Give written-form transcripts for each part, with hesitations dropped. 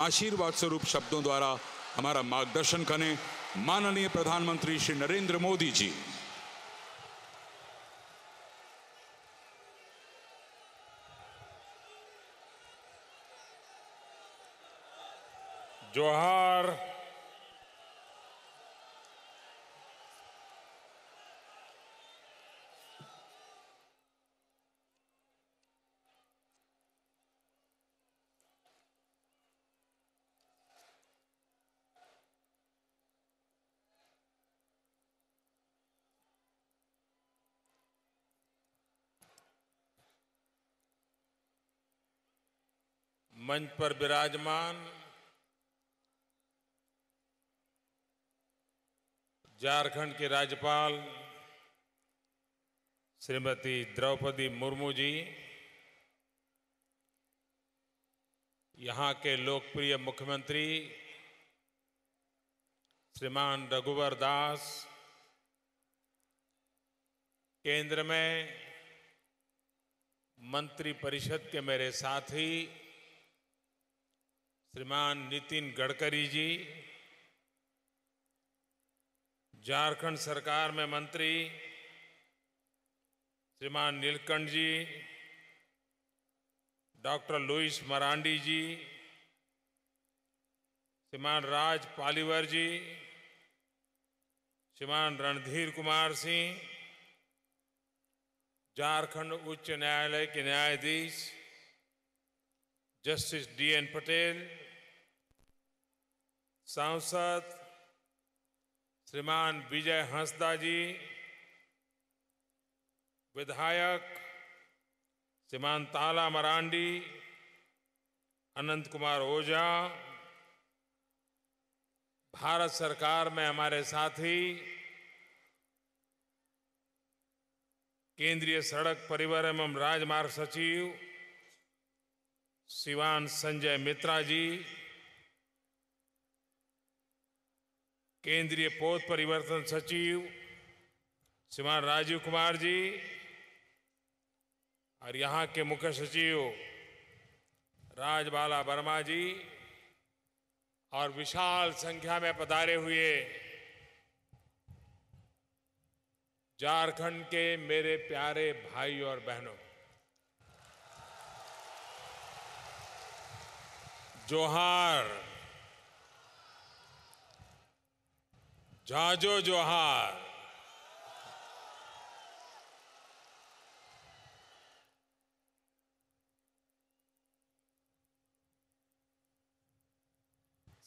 आशीर्वाद स्वरूप शब्दों द्वारा हमारा मार्गदर्शन करें माननीय प्रधानमंत्री श्री नरेंद्र मोदी जी। जोहार। मंच पर विराजमान झारखंड के राज्यपाल श्रीमती द्रौपदी मुर्मू जी, यहाँ के लोकप्रिय मुख्यमंत्री श्रीमान रघुवर दास, केंद्र में मंत्रिपरिषद के मेरे साथी श्रीमान नितिन गडकरी जी, झारखंड सरकार में मंत्री श्रीमान नीलकंठ जी, डॉक्टर लुइस मरांडी जी, श्रीमान राज पालीवाल जी, श्रीमान रणधीर कुमार सिंह, झारखंड उच्च न्यायालय के न्यायाधीश जस्टिस D.N. पटेल, सांसद श्रीमान विजय हंसदा जी, विधायक श्रीमान ताला मरांडी, अनंत कुमार ओझा, भारत सरकार में हमारे साथी केंद्रीय सड़क परिवहन एवं राजमार्ग सचिव श्रीमान संजय मित्रा जी, केंद्रीय पोत परिवर्तन सचिव श्रीमान राजीव कुमार जी और यहाँ के मुख्य सचिव राजबाला वर्मा जी और विशाल संख्या में पधारे हुए झारखंड के मेरे प्यारे भाई और बहनों, जोहार, जाजो जोहार।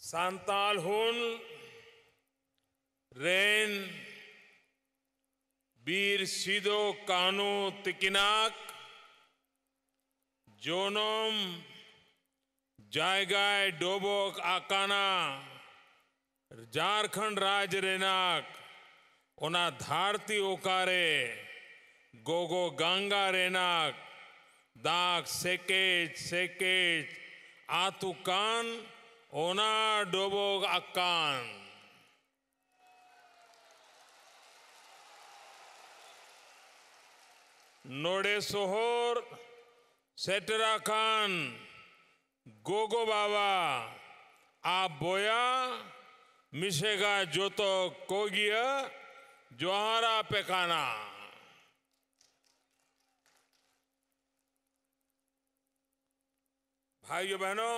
सांताल हुन रेन बीर सिदो कानू तिकिनाक जोनोम जायगाय डोबोक आकाना झारखंड राज्य रेनाक ओना धारती ओकारे गोगो गंगा रेनाक दाक सेकेज सेकेज आतुकान ओना डोबोक अक्कान। नोडे सोहोर सेटरा खान गोगो बाबा आ बोया मिशेगा जोतो कोगिया जोहारा पेकाना। भाइयों बहनों,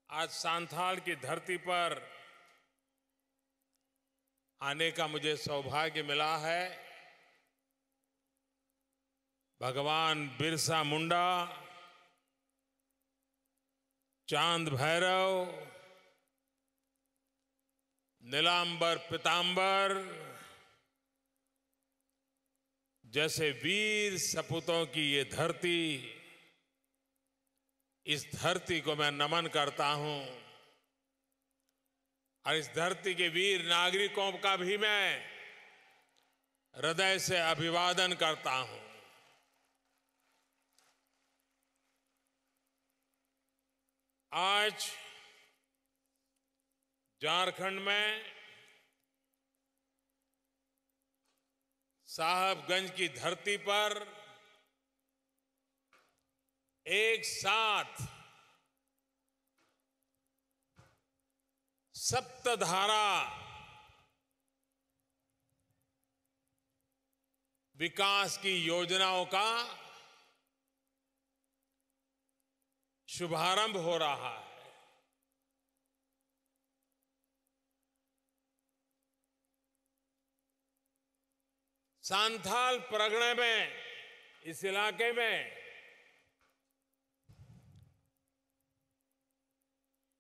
आज सांथाल की धरती पर आने का मुझे सौभाग्य मिला है। भगवान बिरसा मुंडा, चांद भैरव, नीलांबर पीतांबर जैसे वीर सपूतों की ये धरती, इस धरती को मैं नमन करता हूं और इस धरती के वीर नागरिकों का भी मैं हृदय से अभिवादन करता हूं। आज झारखंड में साहबगंज की धरती पर एक साथ सप्तधारा विकास की योजनाओं का शुभारंभ हो रहा है। सांथाल परगणे में, इस इलाके में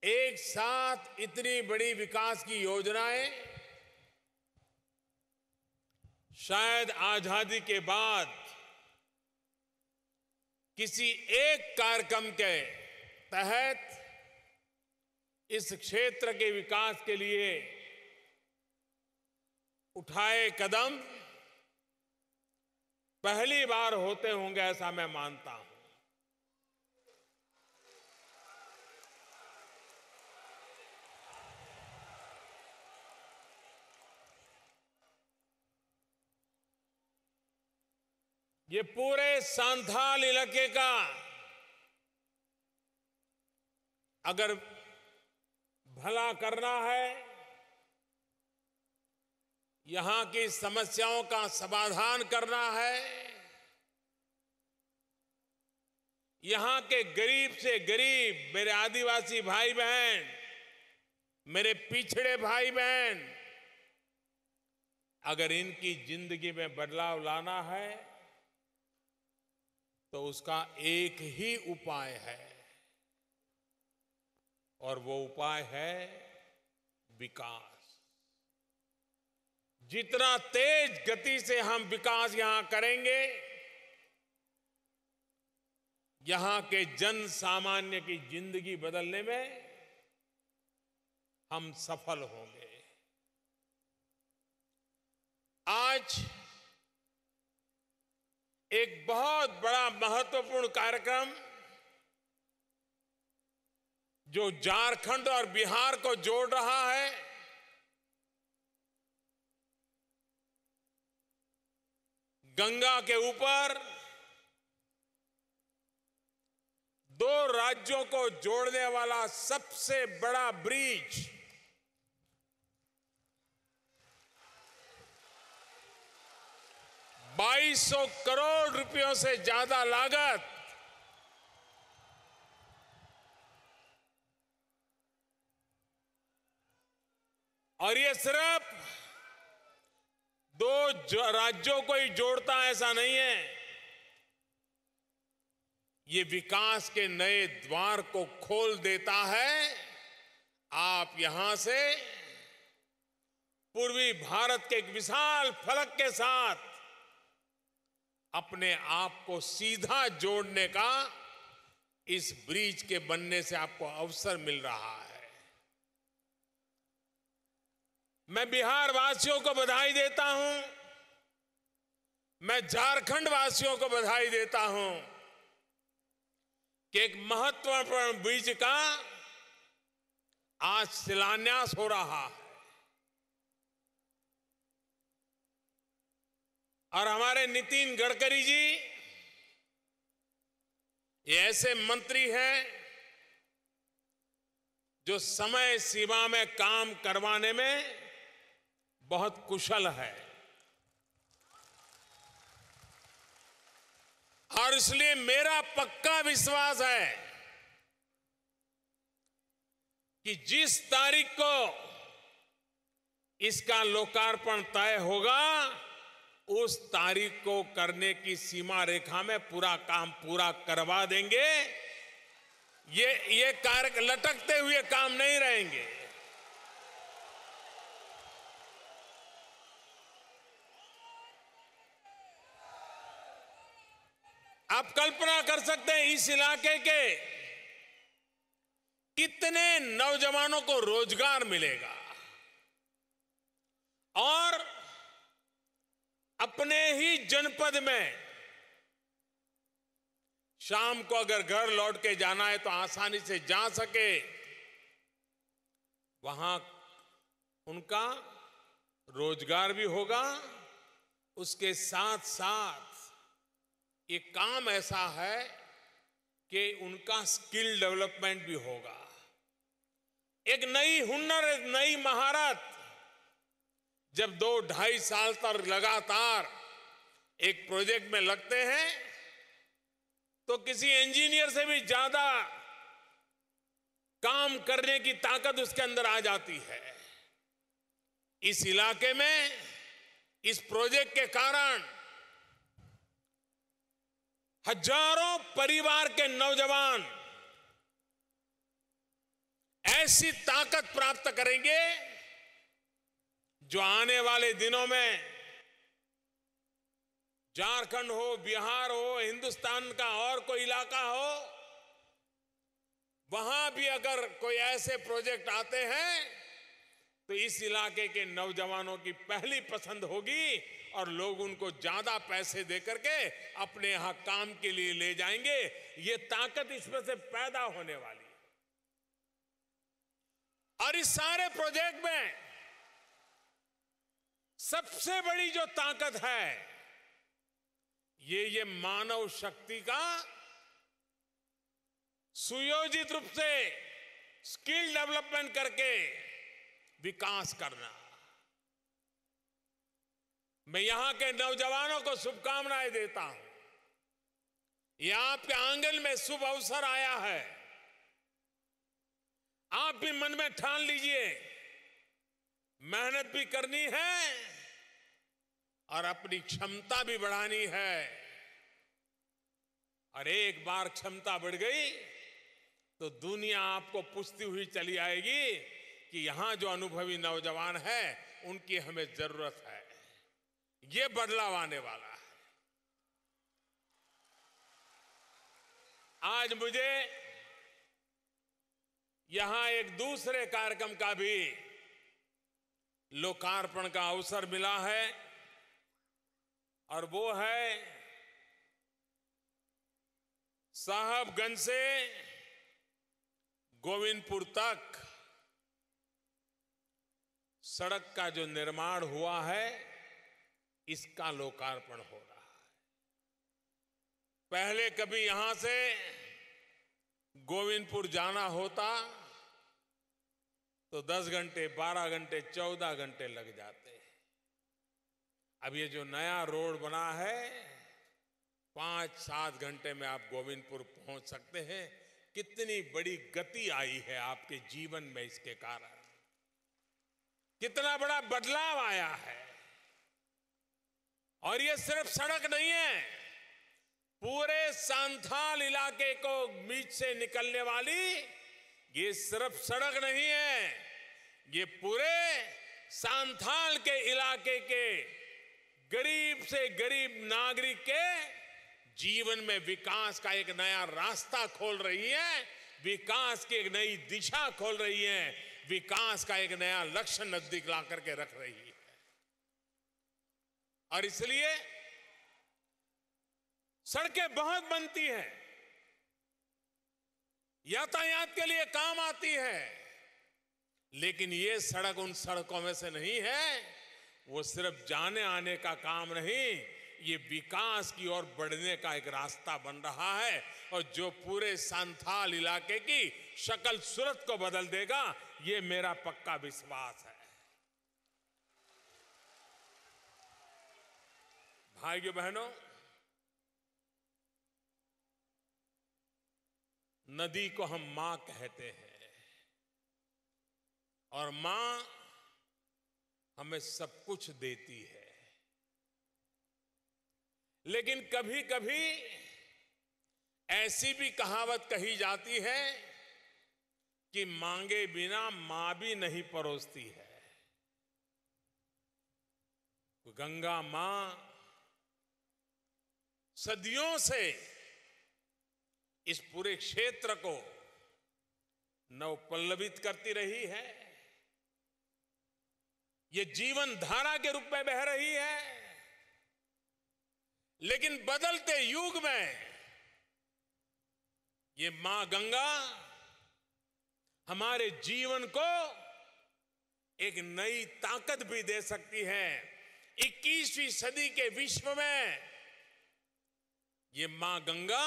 एक साथ इतनी बड़ी विकास की योजनाएं शायद आजादी के बाद किसी एक कार्यक्रम के तहत इस क्षेत्र के विकास के लिए उठाए कदम पहली बार होते होंगे, ऐसा मैं मानता हूं। ये पूरे सांथाल इलाके का अगर भला करना है, यहां की समस्याओं का समाधान करना है, यहां के गरीब से गरीब मेरे आदिवासी भाई बहन, मेरे पिछड़े भाई बहन, अगर इनकी जिंदगी में बदलाव लाना है तो उसका एक ही उपाय है, और वो उपाय है विकास। जितना तेज गति से हम विकास यहां करेंगे, यहां के जन सामान्य की जिंदगी बदलने में हम सफल होंगे। आज एक बहुत बड़ा महत्वपूर्ण कार्यक्रम जो झारखंड और बिहार को जोड़ रहा है, गंगा के ऊपर दो राज्यों को जोड़ने वाला सबसे बड़ा ब्रिज, 2200 करोड़ रुपयों से ज्यादा लागत, और ये सिर्फ दो राज्यों को ही जोड़ता है ऐसा नहीं है, ये विकास के नए द्वार को खोल देता है। आप यहां से पूर्वी भारत के एक विशाल फलक के साथ अपने आप को सीधा जोड़ने का इस ब्रिज के बनने से आपको अवसर मिल रहा है। मैं बिहार वासियों को बधाई देता हूं, मैं झारखंड वासियों को बधाई देता हूं कि एक महत्वपूर्ण ब्रिज का आज शिलान्यास हो रहा है। और हमारे नितिन गडकरी जी ये ऐसे मंत्री हैं जो समय सीमा में काम करवाने में बहुत कुशल है, और इसलिए मेरा पक्का विश्वास है कि जिस तारीख को इसका लोकार्पण तय होगा, उस तारीख को करने की सीमा रेखा में पूरा काम पूरा करवा देंगे। ये कार्य लटकते हुए काम नहीं रहेंगे। आप कल्पना कर सकते हैं इस इलाके के कितने नौजवानों को रोजगार मिलेगा, और अपने ही जनपद में शाम को अगर घर लौट के जाना है तो आसानी से जा सके, वहां उनका रोजगार भी होगा। उसके साथ साथ ये काम ऐसा है कि उनका स्किल डेवलपमेंट भी होगा। एक नई हुनर, एक नई महारत जब 2-2.5 साल तक लगातार एक प्रोजेक्ट में लगते हैं तो किसी इंजीनियर से भी ज्यादा काम करने की ताकत उसके अंदर आ जाती है। इस इलाके में इस प्रोजेक्ट के कारण हजारों परिवार के नौजवान ऐसी ताकत प्राप्त करेंगे जो आने वाले दिनों में झारखंड हो, बिहार हो, हिंदुस्तान का और कोई इलाका हो, वहां भी अगर कोई ऐसे प्रोजेक्ट आते हैं तो इस इलाके के नौजवानों की पहली पसंद होगी और लोग उनको ज्यादा पैसे देकर के अपने यहां काम के लिए ले जाएंगे। ये ताकत इसमें से पैदा होने वाली है। और इस सारे प्रोजेक्ट में सबसे बड़ी जो ताकत है ये मानव शक्ति का सुयोजित रूप से स्किल डेवलपमेंट करके विकास करना। मैं यहां के नौजवानों को शुभकामनाएं देता हूं। ये आपके आंगन में शुभ अवसर आया है। आप भी मन में ठान लीजिए, मेहनत भी करनी है और अपनी क्षमता भी बढ़ानी है। और एक बार क्षमता बढ़ गई तो दुनिया आपको पूछती हुई चली आएगी कि यहां जो अनुभवी नौजवान है उनकी हमें जरूरत है। ये बदलाव आने वाला है। आज मुझे यहां एक दूसरे कार्यक्रम का भी लोकार्पण का अवसर मिला है और वो है साहबगंज से गोविंदपुर तक सड़क का जो निर्माण हुआ है इसका लोकार्पण हो रहा है। पहले कभी यहां से गोविंदपुर जाना होता तो 10 घंटे, 12 घंटे, 14 घंटे लग जाते। अब ये जो नया रोड बना है 5-7 घंटे में आप गोविंदपुर पहुंच सकते हैं। कितनी बड़ी गति आई है आपके जीवन में इसके कारण, कितना बड़ा बदलाव आया है। और ये सिर्फ सड़क नहीं है, पूरे सांथाल इलाके को बीच से निकलने वाली ये सिर्फ सड़क नहीं है, ये पूरे सांथाल के इलाके के गरीब से गरीब नागरिक के जीवन में विकास का एक नया रास्ता खोल रही है, विकास की एक नई दिशा खोल रही है, विकास का एक नया लक्ष्य नजदीक ला करके रख रही है। और इसलिए सड़कें बहुत बनती हैं, यातायात के लिए काम आती है, लेकिन ये सड़क उन सड़कों में से नहीं है। वो सिर्फ जाने आने का काम नहीं, ये विकास की ओर बढ़ने का एक रास्ता बन रहा है और जो पूरे सांथाल इलाके की शक्ल सूरत को बदल देगा, ये मेरा पक्का विश्वास है। भाइयों बहनों, नदी को हम मां कहते हैं और मां हमें सब कुछ देती है, लेकिन कभी कभी ऐसी भी कहावत कही जाती है कि मांगे बिना मां भी नहीं परोसती है। गंगा मां सदियों से इस पूरे क्षेत्र को नवपल्लवित करती रही है, ये जीवन धारा के रूप में बह रही है। लेकिन बदलते युग में ये मां गंगा हमारे जीवन को एक नई ताकत भी दे सकती है। 21वीं सदी के विश्व में ये मां गंगा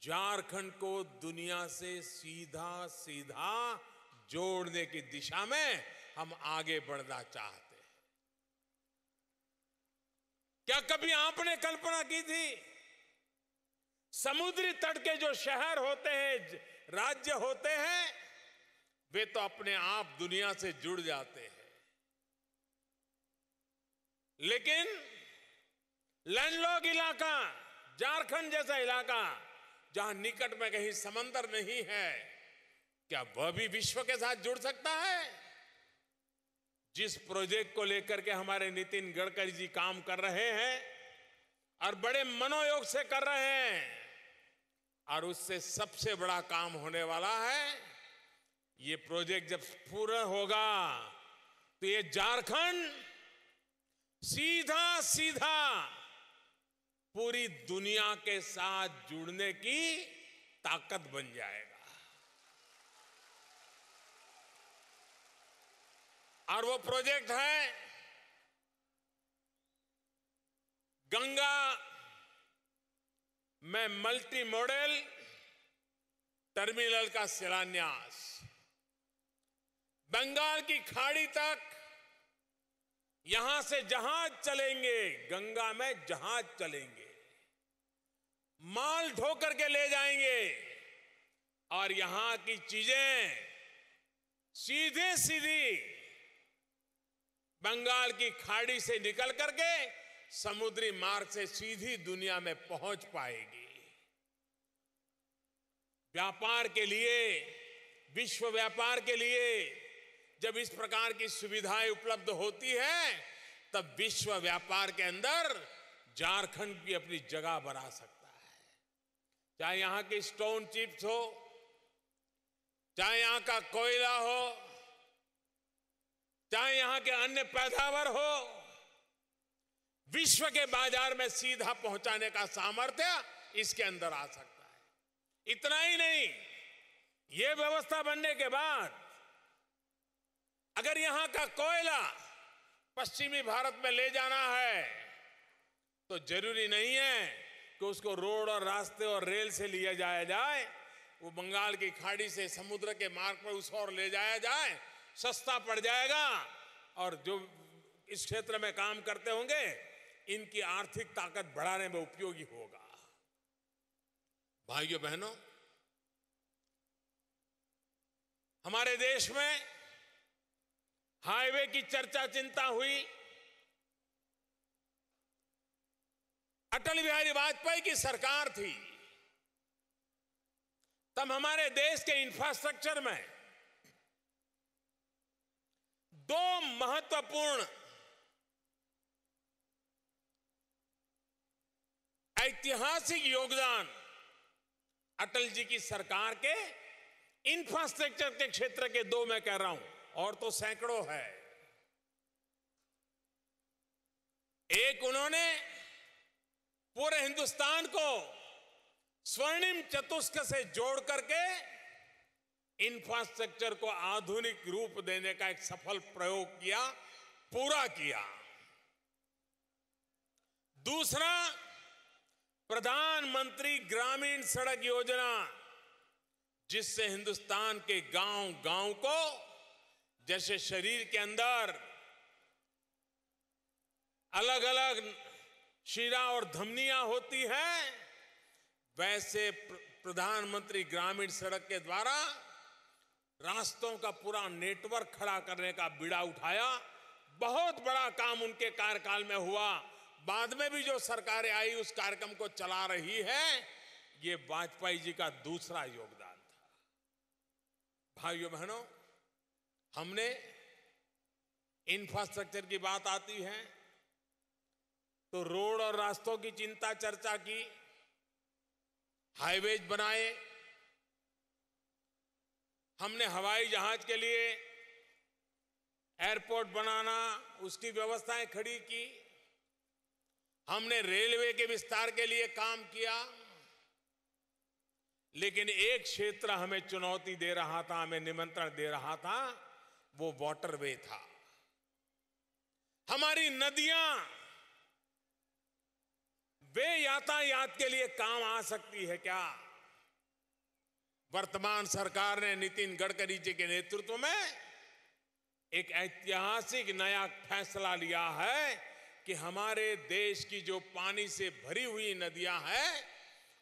झारखंड को दुनिया से सीधा सीधा जोड़ने की दिशा में हम आगे बढ़ना चाहते हैं। क्या कभी आपने कल्पना की थी समुद्री तट के जो शहर होते हैं, राज्य होते हैं, वे तो अपने आप दुनिया से जुड़ जाते हैं, लेकिन लैंडलॉक इलाका, झारखंड जैसा इलाका जहां निकट में कहीं समंदर नहीं है, क्या वह भी विश्व के साथ जुड़ सकता है? जिस प्रोजेक्ट को लेकर के हमारे नितिन गडकरी जी काम कर रहे हैं और बड़े मनोयोग से कर रहे हैं, और उससे सबसे बड़ा काम होने वाला है, ये प्रोजेक्ट जब पूरा होगा तो ये झारखंड सीधा सीधा पूरी दुनिया के साथ जुड़ने की ताकत बन जाएगा। और वो प्रोजेक्ट है गंगा में मल्टी मॉडल टर्मिनल का शिलान्यास। बंगाल की खाड़ी तक यहां से जहाज चलेंगे, गंगा में जहाज चलेंगे, माल ढोकर के ले जाएंगे, और यहां की चीजें सीधे सीधी बंगाल की खाड़ी से निकल करके समुद्री मार्ग से सीधी दुनिया में पहुंच पाएगी। व्यापार के लिए, विश्व व्यापार के लिए जब इस प्रकार की सुविधाएं उपलब्ध होती है, तब विश्व व्यापार के अंदर झारखंड भी अपनी जगह बना सकता है। चाहे यहां की स्टोन चिप्स हो, चाहे यहां का कोयला हो, चाहे यहां के अन्य पैदावार हो, विश्व के बाजार में सीधा पहुंचाने का सामर्थ्य इसके अंदर आ सकता है। इतना ही नहीं, यह व्यवस्था बनने के बाद अगर यहां का कोयला पश्चिमी भारत में ले जाना है, तो जरूरी नहीं है कि उसको रोड और रास्ते और रेल से लिया जाया जाए, वो बंगाल की खाड़ी से समुद्र के मार्ग पर उस ओर ले जाया जाए, सस्ता पड़ जाएगा, और जो इस क्षेत्र में काम करते होंगे इनकी आर्थिक ताकत बढ़ाने में उपयोगी होगा। भाइयों बहनों, हमारे देश में हाईवे की चर्चा चिंता हुई। अटल बिहारी वाजपेयी की सरकार थी, तब हमारे देश के इंफ्रास्ट्रक्चर में दो महत्वपूर्ण ऐतिहासिक योगदान अटल जी की सरकार के इंफ्रास्ट्रक्चर के क्षेत्र के दो मैं कह रहा हूं, और तो सैकड़ों है। एक, उन्होंने पूरे हिंदुस्तान को स्वर्णिम चतुष्क से जोड़ करके इंफ्रास्ट्रक्चर को आधुनिक रूप देने का एक सफल प्रयोग किया, पूरा किया। दूसरा, प्रधानमंत्री ग्रामीण सड़क योजना, जिससे हिंदुस्तान के गांव गांव को, जैसे शरीर के अंदर अलग अलग शिरा और धमनियां होती हैं, वैसे प्रधानमंत्री ग्रामीण सड़क के द्वारा रास्तों का पूरा नेटवर्क खड़ा करने का बीड़ा उठाया। बहुत बड़ा काम उनके कार्यकाल में हुआ। बाद में भी जो सरकारें आई उस कार्यक्रम को चला रही है, ये वाजपेयी जी का दूसरा योगदान था। भाइयों बहनों, हमने इंफ्रास्ट्रक्चर की बात आती है तो रोड और रास्तों की चिंता चर्चा की, हाईवेज बनाए, हमने हवाई जहाज के लिए एयरपोर्ट बनाना, उसकी व्यवस्थाएं खड़ी की, हमने रेलवे के विस्तार के लिए काम किया। लेकिन एक क्षेत्र हमें चुनौती दे रहा था, हमें निमंत्रण दे रहा था, वो वाटरवे था। हमारी नदियां वे यातायात के लिए काम आ सकती है क्या? वर्तमान सरकार ने नितिन गडकरी जी के नेतृत्व में एक ऐतिहासिक नया फैसला लिया है कि हमारे देश की जो पानी से भरी हुई नदियां हैं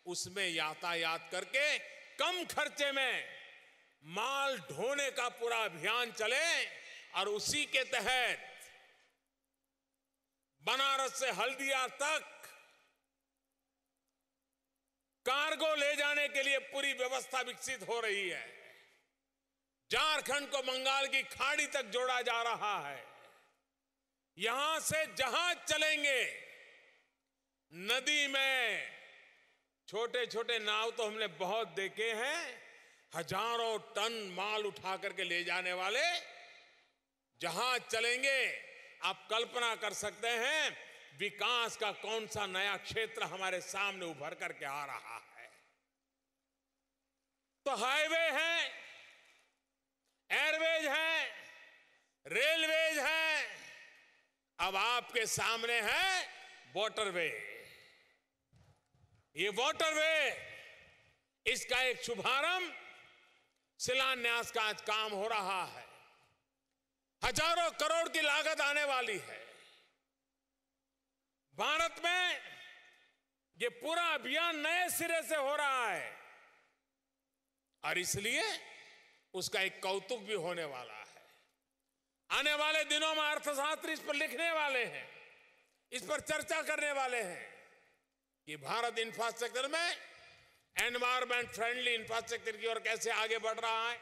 उसमें यातायात करके कम खर्चे में माल ढोने का पूरा अभियान चले और उसी के तहत बनारस से हल्दिया तक कार्गो ले जाने के लिए पूरी व्यवस्था विकसित हो रही है। झारखंड को बंगाल की खाड़ी तक जोड़ा जा रहा है। यहां से जहाज चलेंगे, नदी में छोटे छोटे नाव तो हमने बहुत देखे हैं, हजारों टन माल उठा करके ले जाने वाले जहाज चलेंगे। आप कल्पना कर सकते हैं विकास का कौन सा नया क्षेत्र हमारे सामने उभर करके आ रहा है। तो हाईवे है, एयरवेज है, रेलवेज है, अब आपके सामने है वाटरवे। ये वाटरवे, इसका एक शुभारंभ, शिलान्यास का आज काम हो रहा है। हजारों करोड़ की लागत आने वाली है। भारत में ये पूरा अभियान नए सिरे से हो रहा है और इसलिए उसका एक कौतुक भी होने वाला है। आने वाले दिनों में अर्थशास्त्री इस पर लिखने वाले हैं, इस पर चर्चा करने वाले हैं कि भारत इंफ्रास्ट्रक्चर में एनवायरमेंट फ्रेंडली इंफ्रास्ट्रक्चर की ओर कैसे आगे बढ़ रहा है।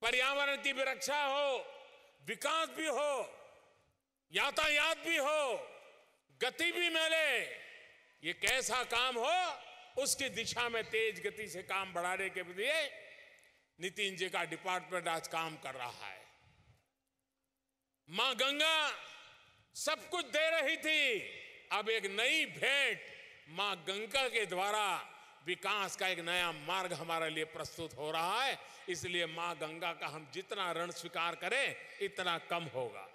पर्यावरण की भी रक्षा हो, विकास भी हो, यातायात भी हो, गति भी मिले। ये कैसा काम हो, उसकी दिशा में तेज गति से काम बढ़ाने के लिए नितिन जी का डिपार्टमेंट आज काम कर रहा है। मां गंगा सब कुछ दे रही थी, अब एक नई भेंट मां गंगा के द्वारा विकास का एक नया मार्ग हमारे लिए प्रस्तुत हो रहा है। इसलिए मां गंगा का हम जितना ऋण स्वीकार करें इतना कम होगा।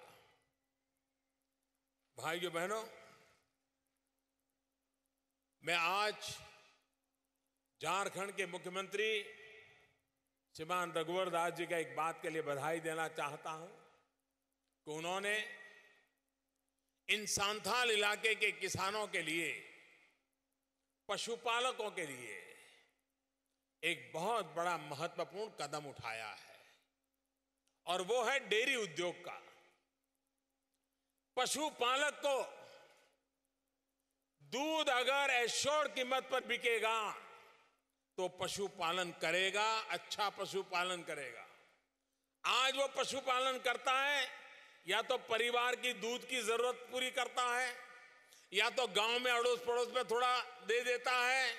भाइयों बहनों, मैं आज झारखंड के मुख्यमंत्री श्रीमान रघुवर दास जी का एक बात के लिए बधाई देना चाहता हूं कि उन्होंने इन सांथाल इलाके के किसानों के लिए, पशुपालकों के लिए एक बहुत बड़ा महत्वपूर्ण कदम उठाया है और वो है डेयरी उद्योग का। पशुपालक को दूध अगर एश्योर्ड कीमत पर बिकेगा तो पशुपालन करेगा, अच्छा पशुपालन करेगा। आज वो पशुपालन करता है या तो परिवार की दूध की जरूरत पूरी करता है या तो गांव में अड़ोस पड़ोस में थोड़ा दे देता है,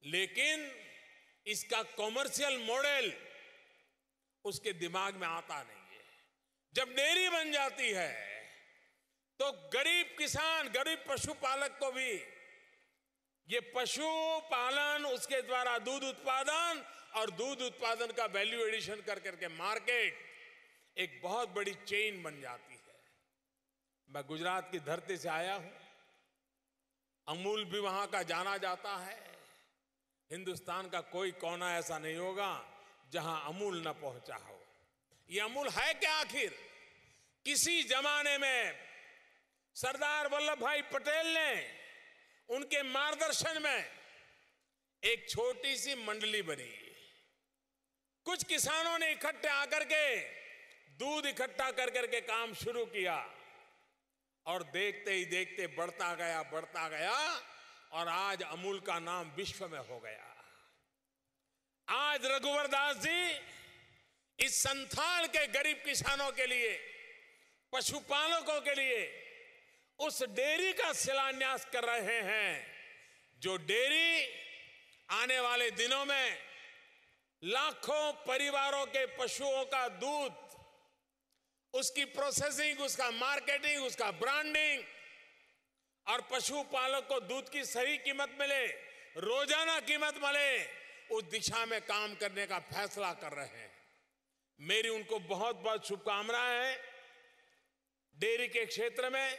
लेकिन इसका कॉमर्शियल मॉडल उसके दिमाग में आता नहीं है। जब डेयरी बन जाती है तो गरीब किसान, गरीब पशुपालक को भी ये पशुपालन, उसके द्वारा दूध उत्पादन और दूध उत्पादन का वैल्यू एडिशन कर करके मार्केट एक बहुत बड़ी चेन बन जाती है। मैं गुजरात की धरती से आया हूं, अमूल भी वहां का जाना जाता है। हिंदुस्तान का कोई कोना ऐसा नहीं होगा जहां अमूल न पहुंचा हो। ये अमूल है क्या आखिर? किसी जमाने में सरदार वल्लभ भाई पटेल ने उनके मार्गदर्शन में एक छोटी सी मंडली बनी। कुछ किसानों ने इकट्ठे आकर के दूध इकट्ठा कर करके काम शुरू किया और देखते ही देखते बढ़ता गया और आज अमूल का नाम विश्व में हो गया। आज रघुवर दास जी इस संथाल के गरीब किसानों के लिए, पशुपालकों के लिए उस डेयरी का शिलान्यास कर रहे हैं जो डेयरी आने वाले दिनों में लाखों परिवारों के पशुओं का दूध, उसकी प्रोसेसिंग, उसका मार्केटिंग, उसका ब्रांडिंग और पशुपालक को दूध की सही कीमत मिले, रोजाना कीमत मिले, उस दिशा में काम करने का फैसला कर रहे हैं। मेरी उनको बहुत बहुत शुभकामनाएं हैं। डेयरी के क्षेत्र में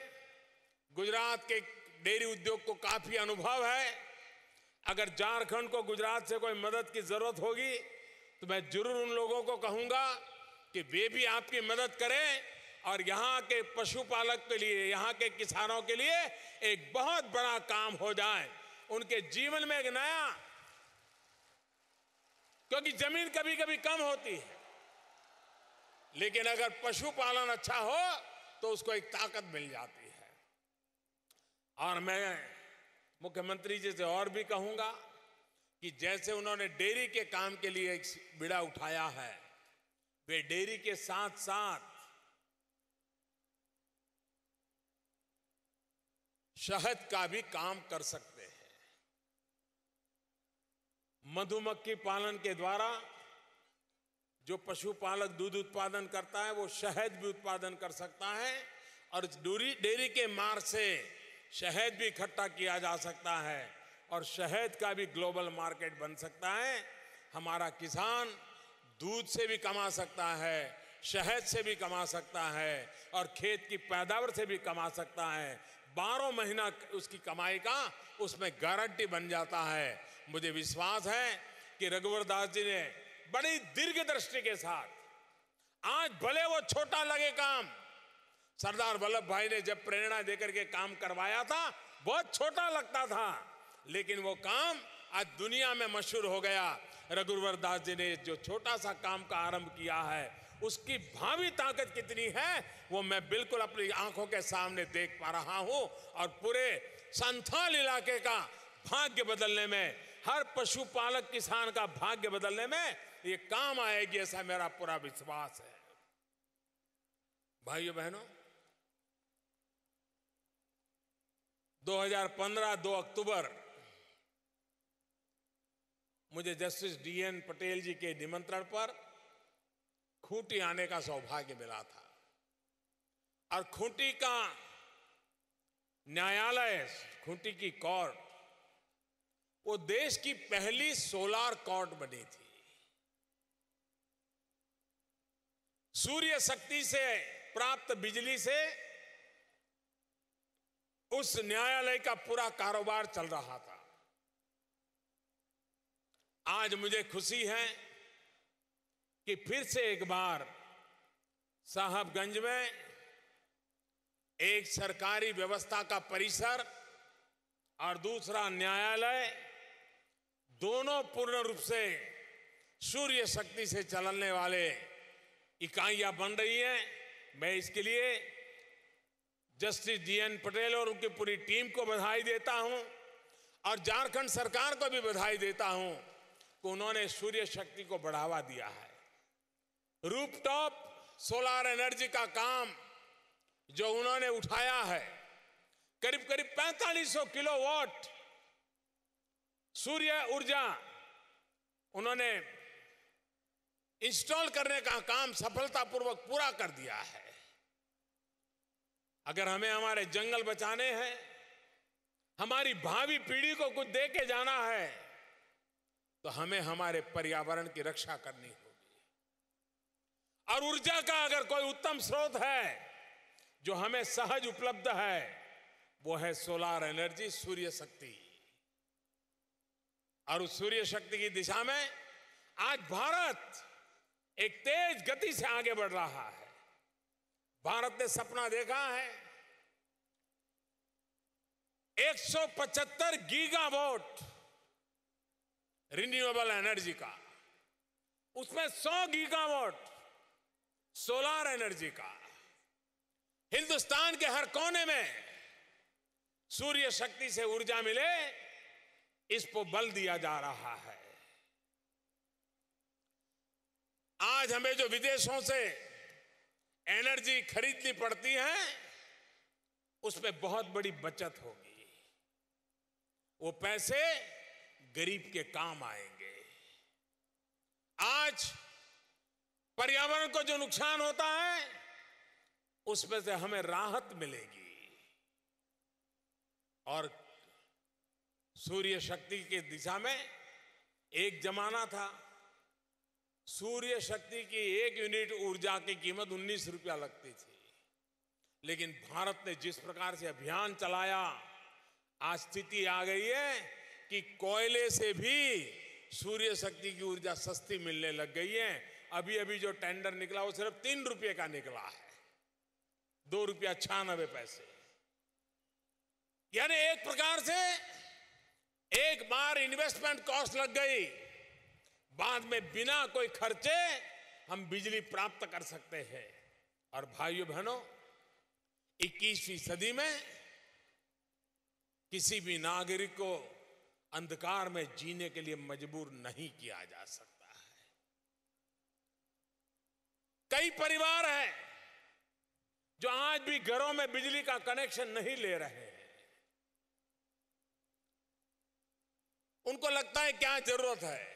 गुजरात के डेयरी उद्योग को काफी अनुभव है। अगर झारखंड को गुजरात से कोई मदद की जरूरत होगी तो मैं जरूर उन लोगों को कहूंगा कि वे भी आपकी मदद करें और यहाँ के पशुपालक के लिए, यहाँ के किसानों के लिए एक बहुत बड़ा काम हो जाए, उनके जीवन में एक नया, क्योंकि जमीन कभी कभी कम होती है, लेकिन अगर पशुपालन अच्छा हो तो उसको एक ताकत मिल जाती है। और मैं मुख्यमंत्री जी से और भी कहूंगा कि जैसे उन्होंने डेयरी के काम के लिए एक बीड़ा उठाया है, वे डेयरी के साथ साथ शहद का भी काम कर सकते हैं। मधुमक्खी पालन के द्वारा जो पशुपालक दूध उत्पादन करता है वो शहद भी उत्पादन कर सकता है और डेयरी के मार्ग से शहद भी इकट्ठा किया जा सकता है और शहद का भी ग्लोबल मार्केट बन सकता है। हमारा किसान दूध से भी कमा सकता है, शहद से भी कमा सकता है और खेत की पैदावार से भी कमा सकता है। 12 महीना उसकी कमाई का उसमें गारंटी बन जाता है। मुझे विश्वास है कि रघुवर दास जी ने बड़ी दीर्घ दृष्टि के साथ, आज भले वो छोटा लगे काम, सरदार वल्लभ भाई ने जब प्रेरणा देकर के काम करवाया था बहुत छोटा लगता था, लेकिन वो काम आज दुनिया में मशहूर हो गया। रघुवर दास जी ने जो छोटा सा काम का आरंभ किया है उसकी भावी ताकत कितनी है वो मैं बिल्कुल अपनी आंखों के सामने देख पा रहा हूं और पूरे संथाल इलाके का भाग्य बदलने में, हर पशुपालक किसान का भाग्य बदलने में ये काम आएगी, ऐसा मेरा पूरा विश्वास है। भाइयों बहनों, 2015 2 अक्टूबर मुझे जस्टिस DN पटेल जी के निमंत्रण पर खूंटी आने का सौभाग्य मिला था और खूंटी का न्यायालय, खूंटी की कोर्ट, वो देश की पहली सोलार कोर्ट बनी थी। सूर्य शक्ति से प्राप्त बिजली से उस न्यायालय का पूरा कारोबार चल रहा था। आज मुझे खुशी है कि फिर से एक बार साहबगंज में एक सरकारी व्यवस्था का परिसर और दूसरा न्यायालय, दोनों पूर्ण रूप से सूर्य शक्ति से चलने वाले इकाइयां बन रही हैं। मैं इसके लिए जस्टिस DN पटेल और उनकी पूरी टीम को बधाई देता हूं और झारखंड सरकार को भी बधाई देता हूं कि उन्होंने सूर्य शक्ति को बढ़ावा दिया है। रूफटॉप सोलर एनर्जी का काम जो उन्होंने उठाया है, करीब करीब 4500 किलोवाट सूर्य ऊर्जा उन्होंने इंस्टॉल करने का काम सफलतापूर्वक पूरा कर दिया है। अगर हमें हमारे जंगल बचाने हैं, हमारी भावी पीढ़ी को कुछ दे के जाना है, तो हमें हमारे पर्यावरण की रक्षा करनी होगी। और ऊर्जा का अगर कोई उत्तम स्रोत है जो हमें सहज उपलब्ध है, वो है सोलर एनर्जी, सूर्य शक्ति। और उस सूर्य शक्ति की दिशा में आज भारत एक तेज गति से आगे बढ़ रहा है। भारत ने सपना देखा है 175 गीगावाट रिन्यूएबल एनर्जी का, उसमें 100 गीगावाट सोलर एनर्जी का। हिंदुस्तान के हर कोने में सूर्य शक्ति से ऊर्जा मिले, इस पर बल दिया जा रहा है। आज हमें जो विदेशों से एनर्जी खरीदनी पड़ती है, उसमें बहुत बड़ी बचत होगी। वो पैसे गरीब के काम आएंगे। आज पर्यावरण को जो नुकसान होता है, उसमें से हमें राहत मिलेगी। और सूर्य शक्ति की दिशा में एक जमाना था, सूर्य शक्ति की 1 यूनिट ऊर्जा की कीमत 19 रुपया लगती थी। लेकिन भारत ने जिस प्रकार से अभियान चलाया, आज स्थिति आ गई है कि कोयले से भी सूर्य शक्ति की ऊर्जा सस्ती मिलने लग गई है। अभी अभी जो टेंडर निकला वो सिर्फ 3 रुपये का निकला है, 2 रुपया 96 पैसे। यानी एक प्रकार से एक बार इन्वेस्टमेंट कॉस्ट लग गई, बाद में बिना कोई खर्चे हम बिजली प्राप्त कर सकते हैं। और भाइयों बहनों, 21वीं सदी में किसी भी नागरिक को अंधकार में जीने के लिए मजबूर नहीं किया जा सकता है। कई परिवार हैं जो आज भी घरों में बिजली का कनेक्शन नहीं ले रहे हैं। उनको लगता है क्या जरूरत है,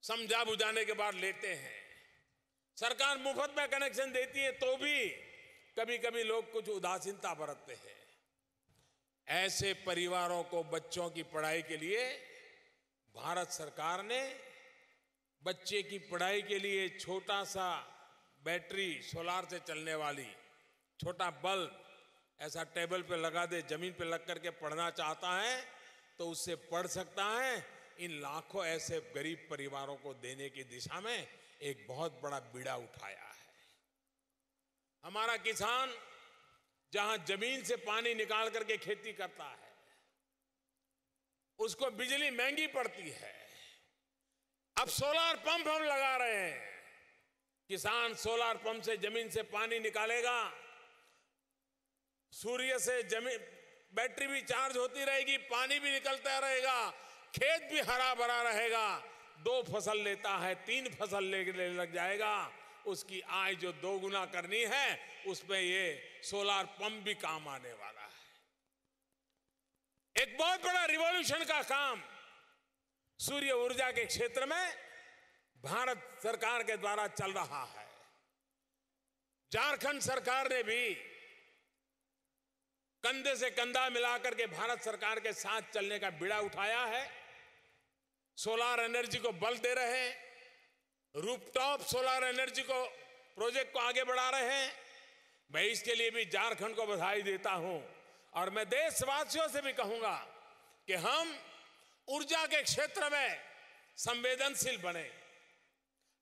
समझा बुझाने के बाद लेते हैं। सरकार मुफ्त में कनेक्शन देती है तो भी कभी कभी लोग कुछ उदासीनता बरतते हैं। ऐसे परिवारों को बच्चों की पढ़ाई के लिए भारत सरकार ने बच्चे की पढ़ाई के लिए छोटा सा बैटरी, सोलार से चलने वाली छोटा बल्ब ऐसा टेबल पे लगा दे, जमीन पे लग करके पढ़ना चाहता है तो उससे पढ़ सकता है। इन लाखों ऐसे गरीब परिवारों को देने की दिशा में एक बहुत बड़ा बीड़ा उठाया है। हमारा किसान जहां जमीन से पानी निकाल करके खेती करता है, उसको बिजली महंगी पड़ती है। अब सोलार पंप हम लगा रहे हैं। किसान सोलार पंप से जमीन से पानी निकालेगा, सूर्य से जमीन बैटरी भी चार्ज होती रहेगी, पानी भी निकलता रहेगा, खेत भी हरा भरा रहेगा। 2 फसल लेता है, 3 फसल लेने लग जाएगा। उसकी आय जो 2 गुना करनी है, उसमें ये सोलार पंप भी काम आने वाला है। एक बहुत बड़ा रिवॉल्यूशन का काम सूर्य ऊर्जा के क्षेत्र में भारत सरकार के द्वारा चल रहा है। झारखंड सरकार ने भी कंधे से कंधा मिलाकर के भारत सरकार के साथ चलने का बीड़ा उठाया है। सोलार एनर्जी को बल दे रहे हैं, रूफटॉप सोलार एनर्जी को प्रोजेक्ट को आगे बढ़ा रहे हैं। मैं इसके लिए भी झारखंड को बधाई देता हूं। और मैं देशवासियों से भी कहूंगा कि हम ऊर्जा के क्षेत्र में संवेदनशील बने,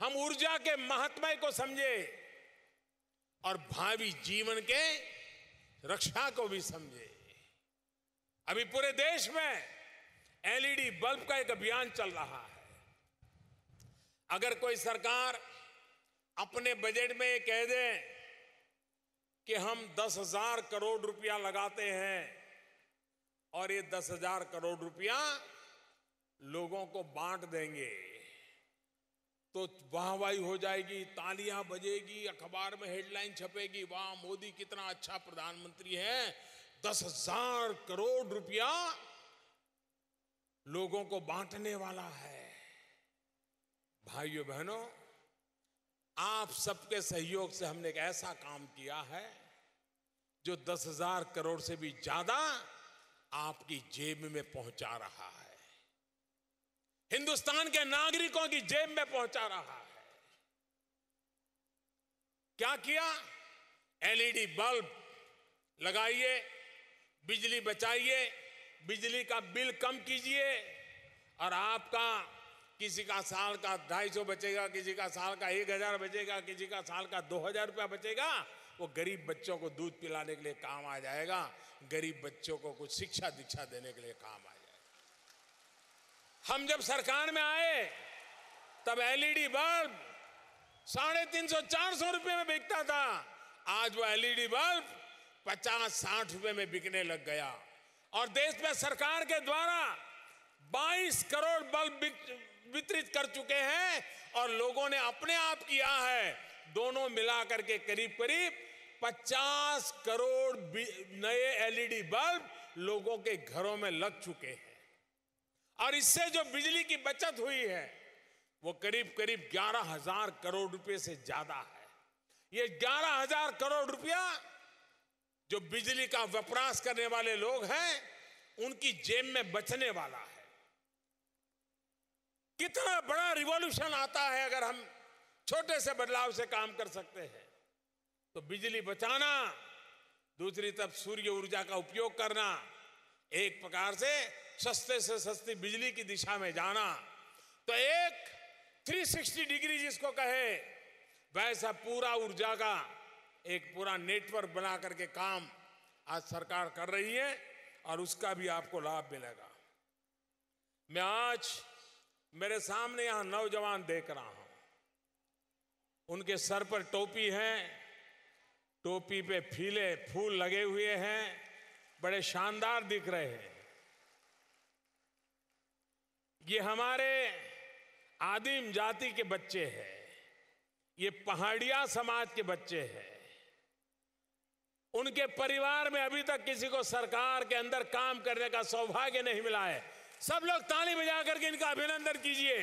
हम ऊर्जा के महत्व को समझे और भावी जीवन के रक्षा को भी समझे। अभी पूरे देश में एलईडी बल्ब का एक अभियान चल रहा है। अगर कोई सरकार अपने बजट में ये कह दे कि हम 10,000 करोड़ रुपया लगाते हैं और ये 10,000 करोड़ रुपया लोगों को बांट देंगे, तो वाहवाही हो जाएगी, तालियां बजेगी, अखबार में हेडलाइन छपेगी, वाह मोदी कितना अच्छा प्रधानमंत्री है, 10,000 करोड़ रुपया लोगों को बांटने वाला है। भाइयों बहनों, आप सबके सहयोग से हमने एक ऐसा काम किया है जो 10,000 करोड़ से भी ज्यादा आपकी जेब में पहुंचा रहा है, हिंदुस्तान के नागरिकों की जेब में पहुंचा रहा है। क्या किया? एलईडी बल्ब लगाइए, बिजली बचाइए, बिजली का बिल कम कीजिए और आपका किसी का साल का 250 बचेगा, किसी का साल का 1,000 बचेगा, किसी का साल का 2,000 रुपया बचेगा। वो गरीब बच्चों को दूध पिलाने के लिए काम आ जाएगा, गरीब बच्चों को कुछ शिक्षा दीक्षा देने के लिए काम आ जाएगा। हम जब सरकार में आए तब एलईडी बल्ब 350-400 रुपए में बिकता था। आज वो एलईडी बल्ब 50-60 रुपए में बिकने लग गया और देश में सरकार के द्वारा 22 करोड़ बल्ब वितरित कर चुके हैं और लोगों ने अपने आप किया है। दोनों मिलाकर के करीब करीब 50 करोड़ नए एलईडी बल्ब लोगों के घरों में लग चुके हैं और इससे जो बिजली की बचत हुई है वो करीब करीब 11,000 करोड़ रुपए से ज्यादा है। ये 11,000 करोड़ रुपया जो बिजली का वपराश करने वाले लोग हैं उनकी जेब में बचने वाला है। कितना बड़ा रिवॉल्यूशन आता है अगर हम छोटे से बदलाव से काम कर सकते हैं। तो बिजली बचाना, दूसरी तरफ सूर्य ऊर्जा का उपयोग करना, एक प्रकार से सस्ते से सस्ती बिजली की दिशा में जाना, तो एक 360 डिग्री जिसको कहे वैसा पूरा ऊर्जा का एक पूरा नेटवर्क बना करके काम आज सरकार कर रही है और उसका भी आपको लाभ मिलेगा। मैं आज मेरे सामने यहां नौजवान देख रहा हूं, उनके सर पर टोपी है, टोपी पे फीले फूल लगे हुए हैं, बड़े शानदार दिख रहे हैं। ये हमारे आदिम जाति के बच्चे हैं, ये पहाड़िया समाज के बच्चे हैं। उनके परिवार में अभी तक किसी को सरकार के अंदर काम करने का सौभाग्य नहीं मिला है। सब लोग ताली बजा करके इनका अभिनंदन कीजिए।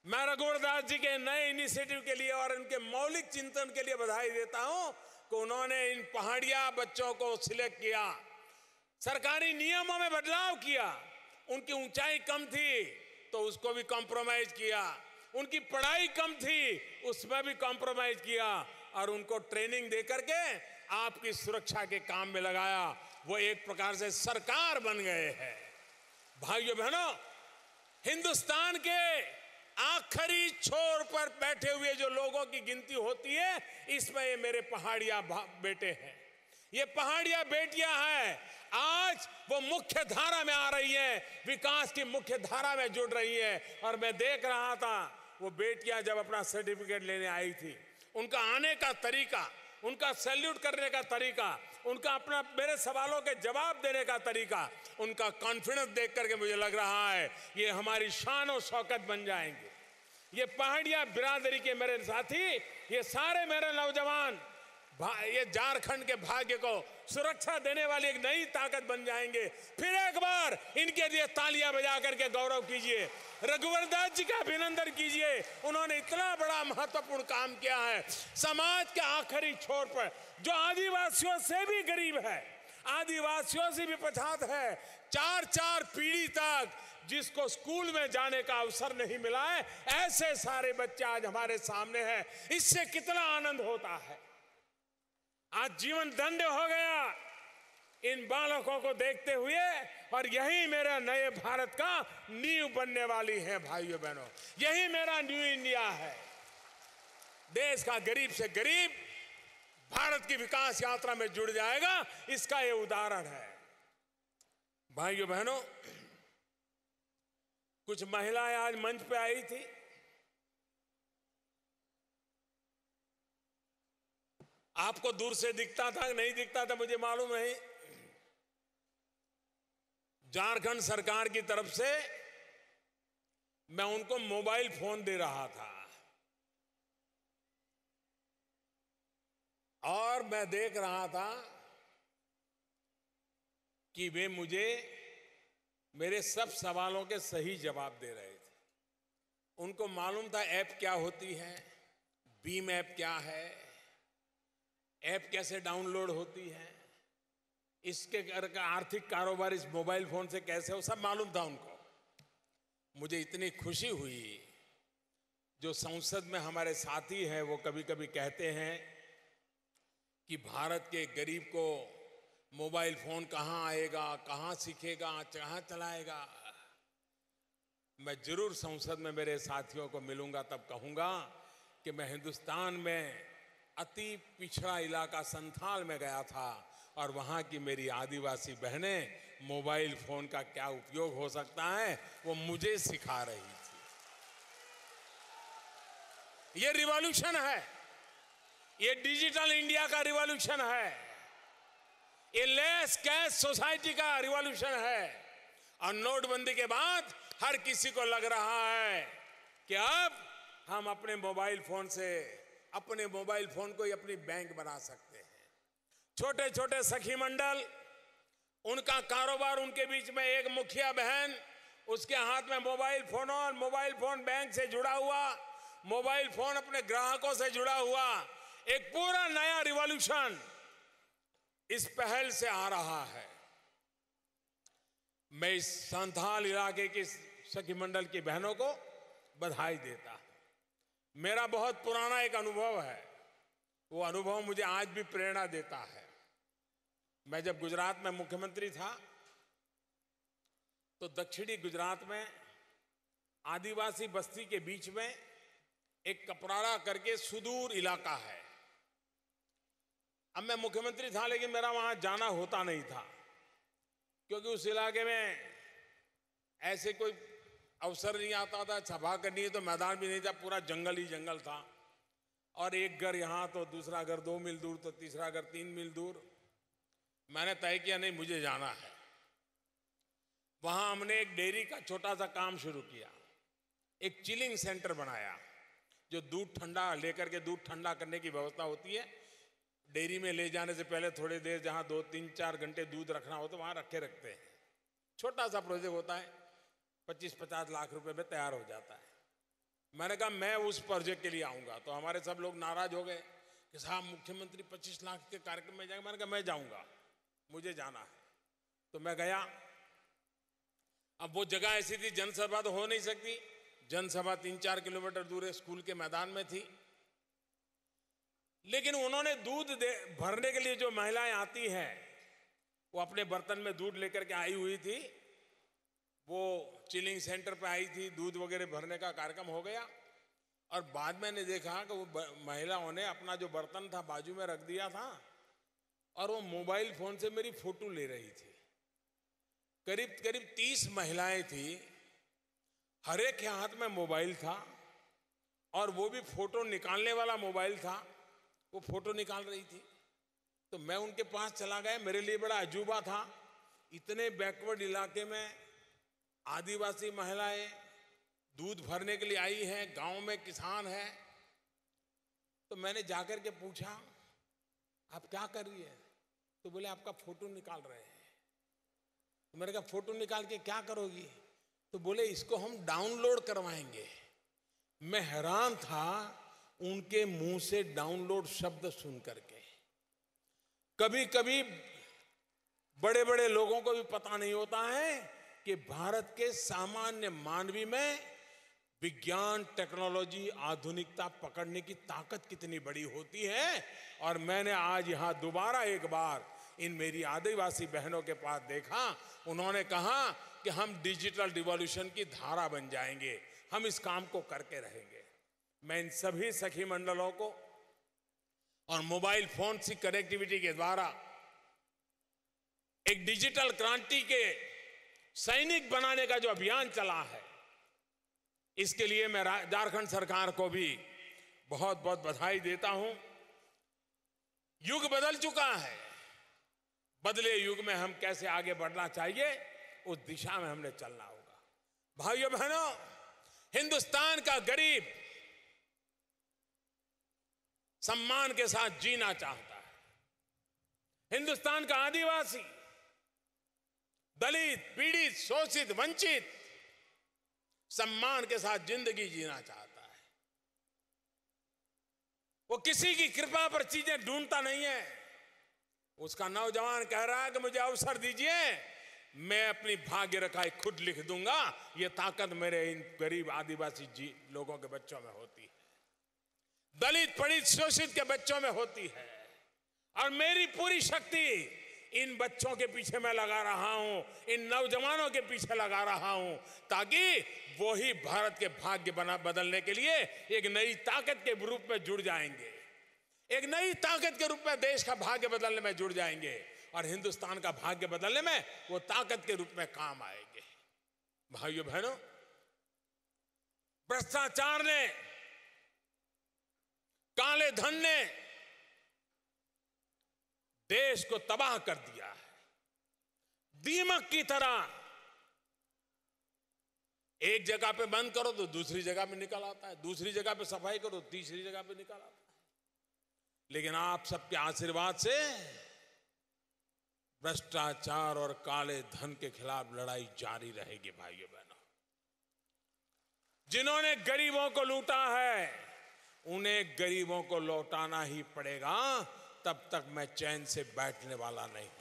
मैं रघुवर दास जी के नए इनिशिएटिव के लिए और इनके मौलिक चिंतन के लिए बधाई देता हूं कि उन्होंने इन पहाड़िया बच्चों को सिलेक्ट किया, सरकारी नियमों में बदलाव किया। उनकी ऊंचाई कम थी तो उसको भी कॉम्प्रोमाइज किया, उनकी पढ़ाई कम थी उसमें भी कॉम्प्रोमाइज किया और उनको ट्रेनिंग दे करके आपकी सुरक्षा के काम में लगाया। वो एक प्रकार से सरकार बन गए हैं। भाइयों बहनों, हिंदुस्तान के आखिरी छोर पर बैठे हुए जो लोगों की गिनती होती है, इसमें ये मेरे पहाड़िया बेटे हैं, ये पहाड़िया बेटियां हैं। आज वो मुख्य धारा में आ रही है, विकास की मुख्य धारा में जुड़ रही है। और मैं देख रहा था वो बेटियां जब अपना सर्टिफिकेट लेने आई थी, उनका आने का तरीका, उनका सैल्यूट करने का तरीका, उनका अपना मेरे सवालों के जवाब देने का तरीका, उनका कॉन्फिडेंस देख करके मुझे लग रहा है ये हमारी शान और शौकत बन जाएंगे। ये पहाड़िया बिरादरी के मेरे साथी, ये सारे मेरे नौजवान ये झारखंड के भाग्य को सुरक्षा देने वाली एक नई ताकत बन जाएंगे। फिर एक बार इनके लिए तालियां बजा करके गौरव कीजिए, रघुवर दास जी का अभिनंदन कीजिए। उन्होंने इतना बड़ा महत्वपूर्ण काम किया है। समाज के आखिरी छोर पर जो आदिवासियों से भी गरीब है, आदिवासियों से भी पछात है, 4-4 पीढ़ी तक जिसको स्कूल में जाने का अवसर नहीं मिला है, ऐसे सारे बच्चे आज हमारे सामने हैं। इससे कितना आनंद होता है। आज जीवन धन्य हो गया इन बालकों को देखते हुए, और यही मेरा नए भारत का नींव बनने वाली है। भाइयों बहनों, यही मेरा न्यू इंडिया है। देश का गरीब से गरीब भारत की विकास यात्रा में जुड़ जाएगा, इसका ये उदाहरण है। भाइयों बहनों, कुछ महिलाएं आज मंच पे आई थी। आपको दूर से दिखता था, नहीं दिखता था मुझे मालूम नहीं। झारखंड सरकार की तरफ से मैं उनको मोबाइल फोन दे रहा था और मैं देख रहा था कि वे मुझे मेरे सब सवालों के सही जवाब दे रहे थे। उनको मालूम था ऐप क्या होती है, बीम ऐप क्या है, ऐप कैसे डाउनलोड होती है, इसके आर्थिक कारोबार इस मोबाइल फोन से कैसे हो, सब मालूम था उनको। मुझे इतनी खुशी हुई। जो संसद में हमारे साथी हैं वो कभी कभी कहते हैं कि भारत के गरीब को मोबाइल फोन कहाँ आएगा, कहाँ सीखेगा, कहाँ चलाएगा। मैं जरूर संसद में मेरे साथियों को मिलूंगा, तब कहूंगा कि मैं हिंदुस्तान में अति पिछड़ा इलाका संथाल में गया था और वहां की मेरी आदिवासी बहनें मोबाइल फोन का क्या उपयोग हो सकता है वो मुझे सिखा रही थी। ये रिवॉल्यूशन है, ये डिजिटल इंडिया का रिवॉल्यूशन है, ये लेस कैश सोसाइटी का रिवॉल्यूशन है। और नोटबंदी के बाद हर किसी को लग रहा है कि अब हम अपने मोबाइल फोन से, अपने मोबाइल फोन को ही अपनी बैंक बना सकते हैं। छोटे छोटे सखी मंडल, उनका कारोबार, उनके बीच में एक मुखिया बहन, उसके हाथ में मोबाइल फोन और मोबाइल फोन बैंक से जुड़ा हुआ, मोबाइल फोन अपने ग्राहकों से जुड़ा हुआ, एक पूरा नया रिवॉल्यूशन इस पहल से आ रहा है। मैं इस संथाल इलाके की सखी मंडल की बहनों को बधाई देता हूं। मेरा बहुत पुराना एक अनुभव है। वो अनुभव मुझे आज भी प्रेरणा देता है। मैं जब गुजरात में मुख्यमंत्री था तो दक्षिणी गुजरात में आदिवासी बस्ती के बीच में एक कपराड़ा करके सुदूर इलाका है। अब मैं मुख्यमंत्री था लेकिन मेरा वहां जाना होता नहीं था, क्योंकि उस इलाके में ऐसे कोई अवसर नहीं आता था। सभा करनी है तो मैदान भी नहीं था, पूरा जंगल ही जंगल था। और एक घर यहां तो दूसरा घर 2 मील दूर तो तीसरा घर 3 मील दूर। मैंने तय किया नहीं, मुझे जाना है। वहां हमने एक डेयरी का छोटा सा काम शुरू किया, एक चिलिंग सेंटर बनाया, जो दूध ठंडा लेकर के दूध ठंडा करने की व्यवस्था होती है। डेयरी में ले जाने से पहले थोड़ी देर जहां 2, 3, 4 घंटे दूध रखना हो तो वहां रखते हैं। छोटा सा प्रोजेक्ट होता है, 25-50 लाख रुपए में तैयार हो जाता है। मैंने कहा मैं उस प्रोजेक्ट के लिए आऊंगा, तो हमारे सब लोग नाराज हो गए कि साहब मुख्यमंत्री 25 लाख के कार्यक्रम में जाएंगे। मैंने कहा मैं जाऊंगा, मुझे जाना है। तो मैं गया। अब वो जगह ऐसी थी, जनसभा तो हो नहीं सकती। जनसभा 3-4 किलोमीटर दूर स्कूल के मैदान में थी। लेकिन उन्होंने दूध भरने के लिए जो महिलाएं आती हैं, वो अपने बर्तन में दूध लेकर के आई हुई थी। वो चिलिंग सेंटर पे आई थी, दूध वगैरह भरने का कार्यक्रम हो गया। और बाद में मैंने देखा कि वो महिलाओं ने अपना जो बर्तन था बाजू में रख दिया था और वो मोबाइल फोन से मेरी फोटो ले रही थी। करीब करीब 30 महिलाएं थी, हर एक के हाथ में मोबाइल था और वो भी फोटो निकालने वाला मोबाइल था। वो फोटो निकाल रही थी। तो मैं उनके पास चला गया। मेरे लिए बड़ा अजूबा था, इतने बैकवर्ड इलाके में आदिवासी महिलाएं दूध भरने के लिए आई हैं, गांव में किसान है। तो मैंने जाकर के पूछा आप क्या कर रही है? तो बोले आपका फोटो निकाल रहे हैं। तो मैंने कहा फोटो निकाल के क्या करोगी? तो बोले इसको हम डाउनलोड करवाएंगे। मैं हैरान था उनके मुंह से डाउनलोड शब्द सुन करके। कभी कभी बड़े बड़े लोगों को भी पता नहीं होता है कि भारत के सामान्य मानवी में विज्ञान, टेक्नोलॉजी, आधुनिकता पकड़ने की ताकत कितनी बड़ी होती है। और मैंने आज यहां दोबारा एक बार इन मेरी आदिवासी बहनों के पास देखा। उन्होंने कहा कि हम डिजिटल रिवॉल्यूशन की धारा बन जाएंगे, हम इस काम को करके रहेंगे। मैं इन सभी सखी मंडलों को और मोबाइल फोन की कनेक्टिविटी के द्वारा एक डिजिटल क्रांति के सैनिक बनाने का जो अभियान चला है, इसके लिए मैं झारखंड सरकार को भी बहुत बहुत बधाई देता हूं। युग बदल चुका है, बदले युग में हम कैसे आगे बढ़ना चाहिए, उस दिशा में हमने चलना होगा। भाइयों बहनों, हिंदुस्तान का गरीब सम्मान के साथ जीना चाहता है। हिंदुस्तान का आदिवासी, दलित, पीड़ित, शोषित, वंचित सम्मान के साथ जिंदगी जीना चाहता है। वो किसी की कृपा पर चीजें ढूंढता नहीं है। उसका नौजवान कह रहा है कि मुझे अवसर दीजिए, मैं अपनी भाग्य रेखाएं खुद लिख दूंगा। ये ताकत मेरे इन गरीब आदिवासी लोगों के बच्चों में होती है, दलित, पीड़ित, शोषित के बच्चों में होती है। और मेरी पूरी शक्ति इन बच्चों के पीछे मैं लगा रहा हूं, इन नौजवानों के पीछे लगा रहा हूं, ताकि वो ही भारत के भाग्य बदलने के लिए एक नई ताकत के रूप में जुड़ जाएंगे, एक नई ताकत के रूप में देश का भाग्य बदलने में जुड़ जाएंगे और हिंदुस्तान का भाग्य बदलने में वो ताकत के रूप में काम आएंगे। भाइयों बहनों, भ्रष्टाचार ने, काले धन ने देश को तबाह कर दिया है। दीमक की तरह एक जगह पे बंद करो तो दूसरी जगह पे निकल आता है, दूसरी जगह पे सफाई करो तो तीसरी जगह पे निकल आता है। लेकिन आप सबके आशीर्वाद से भ्रष्टाचार और काले धन के खिलाफ लड़ाई जारी रहेगी। भाइयों बहनों, जिन्होंने गरीबों को लूटा है उन्हें गरीबों को लौटाना ही पड़ेगा, तब तक मैं चैन से बैठने वाला नहीं हूं।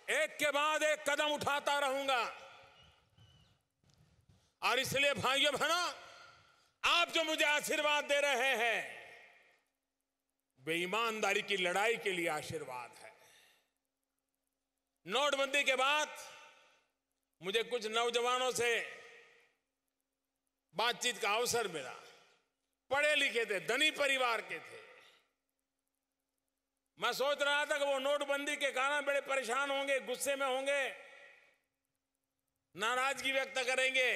एक के बाद एक कदम उठाता रहूंगा। और इसलिए भाइयों बहनों, आप जो मुझे आशीर्वाद दे रहे हैं, बेईमानदारी की लड़ाई के लिए आशीर्वाद है। नोटबंदी के बाद मुझे कुछ नौजवानों से बातचीत का अवसर मिला। पढ़े लिखे थे, धनी परिवार के थे। मैं सोच रहा था कि वो नोटबंदी के कारण बड़े परेशान होंगे, गुस्से में होंगे, नाराजगी व्यक्त करेंगे।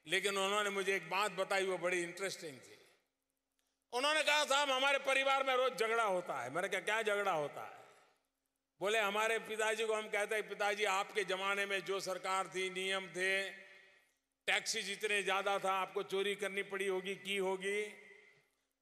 लेकिन उन्होंने मुझे एक बात बताई, वो बड़ी इंटरेस्टिंग थी। उन्होंने कहा, साहब हमारे परिवार में रोज झगड़ा होता है। मैंने कहा, क्या झगड़ा होता है? बोले, हमारे पिताजी को हम कहते हैं, पिताजी आपके जमाने में जो सरकार थी, नियम थे, टैक्सी जितने ज्यादा था, आपको चोरी करनी पड़ी होगी, की होगी।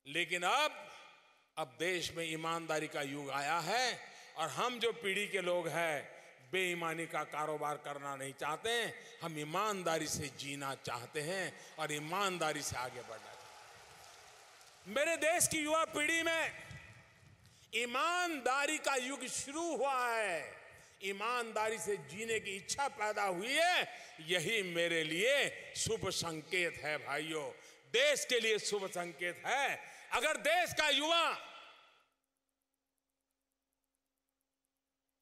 लेकिन अब देश में ईमानदारी का युग आया है और हम जो पीढ़ी के लोग हैं बेईमानी का कारोबार करना नहीं चाहते हैं। हम ईमानदारी से जीना चाहते हैं और ईमानदारी से आगे बढ़ना चाहते हैं। मेरे देश की युवा पीढ़ी में ईमानदारी का युग शुरू हुआ है। ईमानदारी से जीने की इच्छा पैदा हुई है। यही मेरे लिए शुभ संकेत है भाइयों, देश के लिए शुभ संकेत है। अगर देश का युवा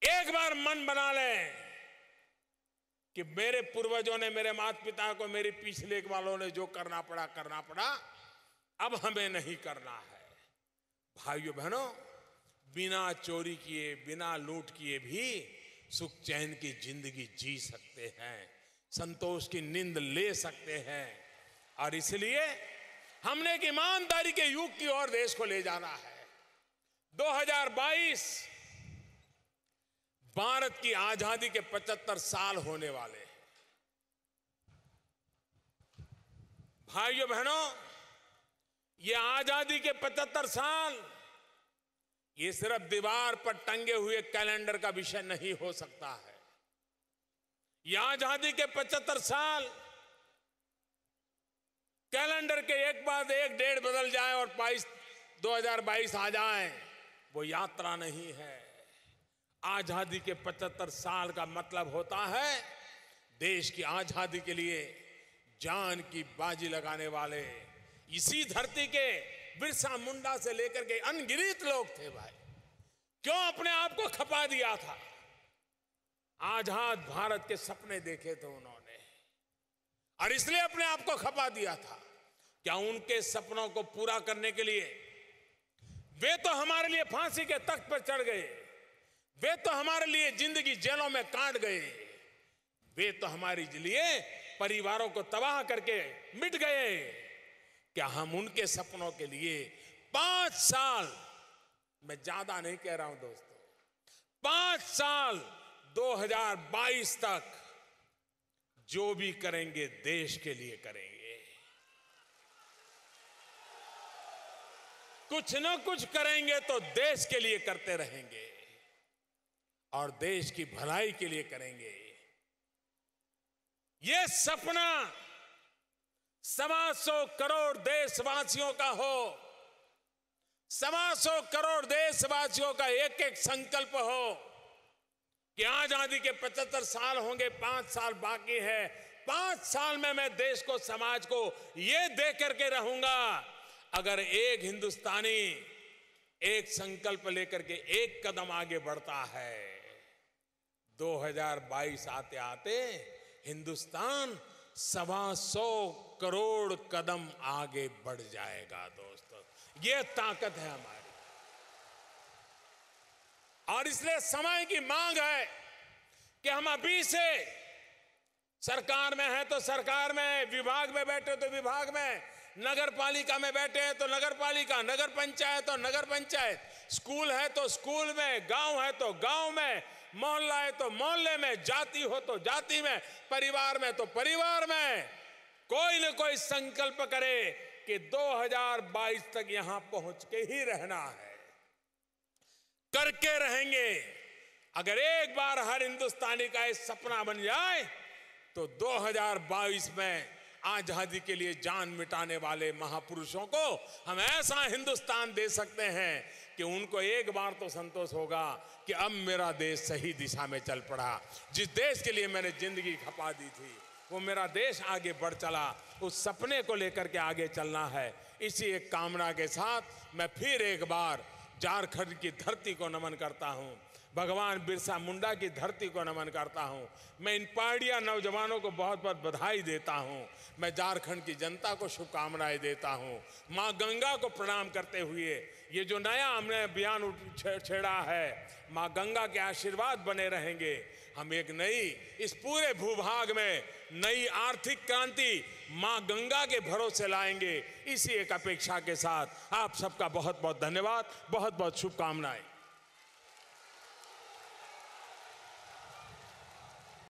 एक बार मन बना ले कि मेरे पूर्वजों ने, मेरे माता पिता को, मेरे पिछले वालों ने जो करना पड़ा, अब हमें नहीं करना है। भाइयों बहनों, बिना चोरी किए, बिना लूट किए भी सुख चैन की जिंदगी जी सकते हैं, संतोष की नींद ले सकते हैं। और इसलिए हमने एक ईमानदारी के युग की ओर देश को ले जाना है। 2022 भारत की आजादी के 75 साल होने वाले हैं। भाइयों बहनों, ये आजादी के 75 साल ये सिर्फ दीवार पर टंगे हुए कैलेंडर का विषय नहीं हो सकता है। ये आजादी के 75 साल कैलेंडर के एक बाद एक डेट बदल जाए और 2022 आ जाए, वो यात्रा नहीं है। आजादी के 75 साल का मतलब होता है देश की आजादी के लिए जान की बाजी लगाने वाले इसी धरती के बिरसा मुंडा से लेकर के अनगिनत लोग थे। भाई, क्यों अपने आप को खपा दिया था? आजाद भारत के सपने देखे थे उन्होंने और इसलिए अपने आप को खपा दिया था। क्या उनके सपनों को पूरा करने के लिए वे तो हमारे लिए फांसी के तख्त पर चढ़ गए, वे तो हमारे लिए जिंदगी जेलों में काट गए, वे तो हमारे लिए परिवारों को तबाह करके मिट गए। क्या हम उनके सपनों के लिए 5 साल, मैं ज्यादा नहीं कह रहा हूं दोस्तों, 5 साल 2022 तक जो भी करेंगे देश के लिए करेंगे। कुछ न कुछ करेंगे तो देश के लिए करते रहेंगे और देश की भलाई के लिए करेंगे। ये सपना 125 करोड़ देशवासियों का हो, 125 करोड़ देशवासियों का एक एक संकल्प हो कि आजादी के 75 साल होंगे, 5 साल बाकी है। 5 साल में मैं देश को, समाज को ये दे करके रहूंगा। अगर एक हिंदुस्तानी एक संकल्प लेकर के एक कदम आगे बढ़ता है, 2022 आते आते हिंदुस्तान 125 करोड़ कदम आगे बढ़ जाएगा। दोस्तों, ये ताकत है हमारी और इसलिए समय की मांग है कि हम अभी से सरकार में है तो सरकार में, विभाग में बैठे तो विभाग में, नगर पालिका में बैठे हैं तो नगर पालिका, नगर पंचायत तो नगर पंचायत, स्कूल है तो स्कूल में, गांव है तो गांव में, मोहल्ला है तो मोहल्ले में, जाति हो तो जाति में, परिवार में तो परिवार में, कोई न कोई संकल्प करे कि 2022 तक यहां पहुंच के ही रहना है, करके रहेंगे। अगर एक बार हर हिंदुस्तानी का एक सपना बन जाए तो 2022 में आजादी के लिए जान मिटाने वाले महापुरुषों को हम ऐसा हिंदुस्तान दे सकते हैं कि उनको एक बार तो संतोष होगा कि अब मेरा देश सही दिशा में चल पड़ा। जिस देश के लिए मैंने जिंदगी खपा दी थी वो मेरा देश आगे बढ़ चला, उस सपने को लेकर के आगे चलना है। इसी एक कामना के साथ मैं फिर एक बार झारखंड की धरती को नमन करता हूं, भगवान बिरसा मुंडा की धरती को नमन करता हूं। मैं इन पहाड़िया नौजवानों को बहुत बहुत बधाई देता हूं। मैं झारखंड की जनता को शुभकामनाएं देता हूं। मां गंगा को प्रणाम करते हुए ये जो नया हमने अभियान छेड़ा है, मां गंगा के आशीर्वाद बने रहेंगे। हम एक नई, इस पूरे भूभाग में नई आर्थिक क्रांति मां गंगा के भरोसे लाएंगे। इसी एक अपेक्षा के साथ आप सबका बहुत बहुत धन्यवाद, बहुत बहुत शुभकामनाएं।